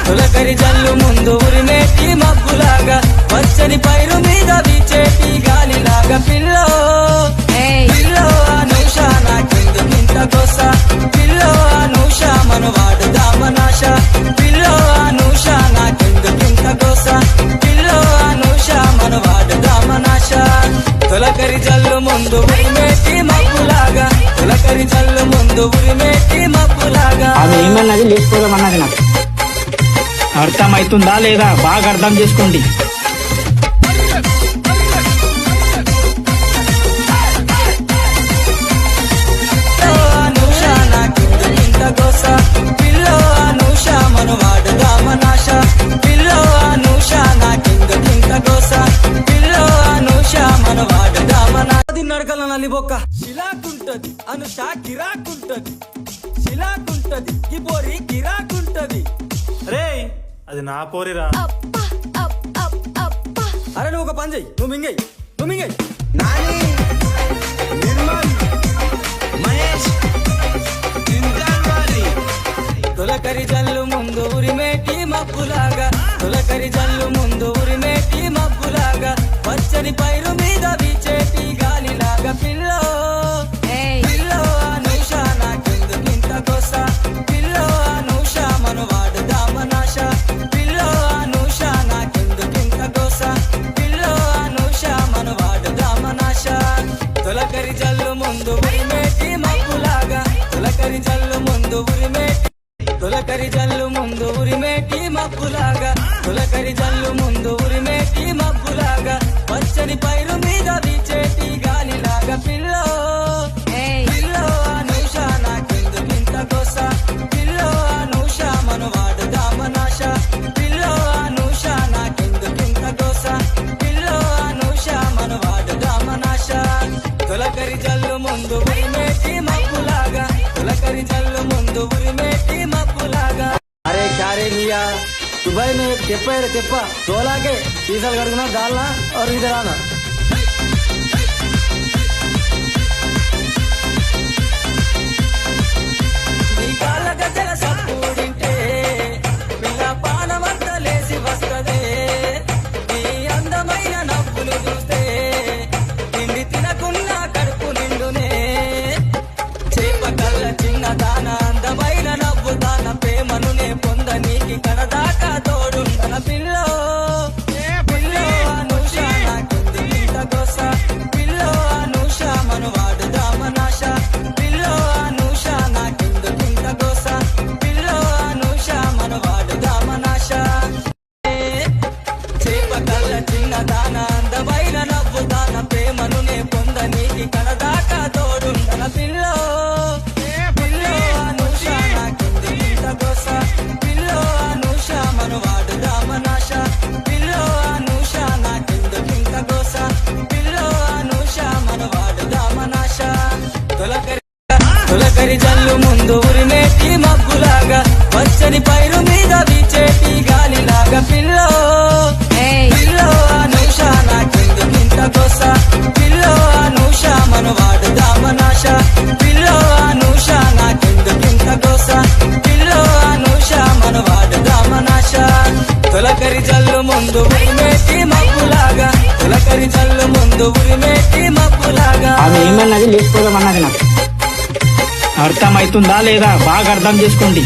తొలకరి జల్లు ముందు ఉరిమేటి మబ్బులాగా వచ్చని పైరు మీద వీచేటి గాలిలాగా పిల్లో పిల్లో అనూష నాకెందుకింత గోస పిల్లో అనూష మనవాడు దామనాశ పిల్లో అనూష నాకెందుకింత గోస పిల్లో అనూష మనవాడు దామనాశ తొలకరి జల్లు ముందు ఉరిమేటి మబ్బులాగా తొలకరి జల్లు ముందు ఉరిమేటి మబ్బులాగా అది ఏమన్నది లేకపోదామన్నది నాకు అర్థమవుతుందా లేదా బాగా అర్థం చేసుకోండి. పిల్లో అనూష మనవాడు దామనాశ పిల్లో అనూష నాకెందుకింత గోస పిల్లో అనూష మనవాడు దామనాశ నడకల నలిబొక్క శిలాకుంటది అనుష గిరాకుంటది శిలాకుంటది ఈ బోరి గిరాకుంటది. రే అది నా పోరిరా. అరే నువ్వు ఒక పని చెయ్యి, నువ్వు మింగై నాని నిర్మల్ మహేష్ తొలకరి జల్లు ముందు ఉరిమేటి మబ్బులాగా తొలకరి జల్లు ముందు ఉరిమేటి మబ్బులాగా వచ్చని పైరు మీద వీచేటి గాలిలాగా పిల్లో పిల్లో అనూష నాకెందుకింత గోస పిల్లో అనూష మనవాడు దామనాశ పిల్లో అనూష నాకెందుకింత గోస పిల్లో అనూష మనవాడు దామనాశ తొలకరి జల్లు ముందు ఉరిమేటి మబ్బులాగా తొలకరి జల్లు ముందు ఉరిమేటి తొలకరి జల్లు ముందు ఉరిమేటి మబ్బులాగా తొలకరి జల్లు ముందు ఉరిమేటి మబ్బులాగా వచ్చని పైరు మీద వీచేటి గాలిలాగా పిల్లో పిల్లో అనూష నాకెందుకింత గోస పిల్లో అనూష మనవాడు దామనాశ పిల్లో అనూష నాకెందుకింత గోస పిల్లో అనూష మనవాడు దామనాశ తొలకరి జల్లు ముందు ఉరిమేటి మబ్బులాగా తొలకరి జల్లు ముందు ఉరిమేటి మబ్బులాగా. अरे क्या रे भैया दुबई में एक टेप्पा है टेप्पा 2 लाख है 30 साल कड़कना डालना और इधर आना. కడదాకా తోడుండన పిల్లో పిల్లో అనూష నాకెందుకింత గోస పిల్లో అనూష మనవాడు దామనాశ పిల్లో అనూష నాకెందుకింత గోస పిల్లో అనూష మనవాడు దామనాశ చేప కళ్ళ చిన్న దాన అందమైన నవ్వు దాన ప్రేమను నే పొందనీకి కడదాకా తోడుండన పిల్లో పిల్లో అనూష నాకెందుకింత గోస పిల్లో అనూష మనవాడు దామనాశ పిల్లో అనూష నాకెందుకింత గోస పిల్లో అనూష మనవాడు దామనాశ తొలకరి జల్లు ముందు ఉరిమేటి మబ్బులాగా వచ్చని పైరు మీద వీచేటి గాలిలాగా పిల్లో పిల్లో అనూష నాకెందుకింత గోస పిల్లో అనూష మనవాడు దామనాశ పిల్లో అనూష నాకెందుకింత గోస పిల్లో అనూష మనవాడు దామనాశ తొలకరి జల్లు ముందు ఉరిమేటి మబ్బులాగా తొలకరి జల్లు ముందు ఉరిమేటి మబ్బులాగా అది ఏమన్నది లేకపోదామన్నది నాకు అర్థమవుతుందా లేదా బాగా అర్థం చేసుకోండి.